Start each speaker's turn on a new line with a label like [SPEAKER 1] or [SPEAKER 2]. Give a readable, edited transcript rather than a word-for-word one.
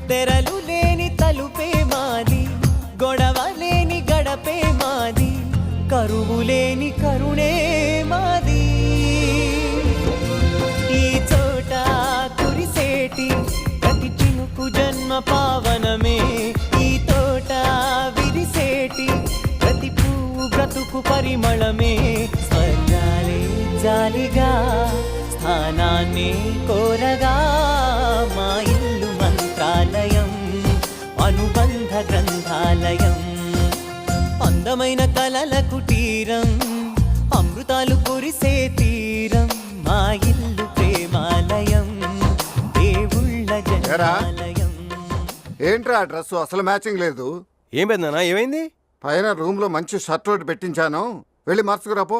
[SPEAKER 1] తెరలు లేని తలుపే మాది, గొడవ లేని గడపే మాది, కరువు లేని కరుణే మాది. ఈ చోట కురిసేటి ప్రతి చినుకు జన్మ పావనమే, ఈ తోట విరిసేటి ప్రతి పువ్వు బ్రతుకు పరిమళమే. స్వర్గాలే జాలిగా స్థానాన్ని కోరగా, మా ఇల్లు మంత్రాలయం, అనుబంధ గ్రంథాలయం, అందమైన కలల కుటీరం, అమృతాలు కురిసే తీరం, మా ఇల్లు ప్రేమాలయం, దేవుళ్ళ జనాలయం.
[SPEAKER 2] ఏంట్రా డ్రెస్ అసలు మ్యాచింగ్ లేదు?
[SPEAKER 3] ఏం పెద్దనా, ఏమైంది?
[SPEAKER 2] పైన రూమ్ లో మంచి షర్ట్ ఒకటి పెట్టించాను, వెళ్ళి మార్చుకురాపో.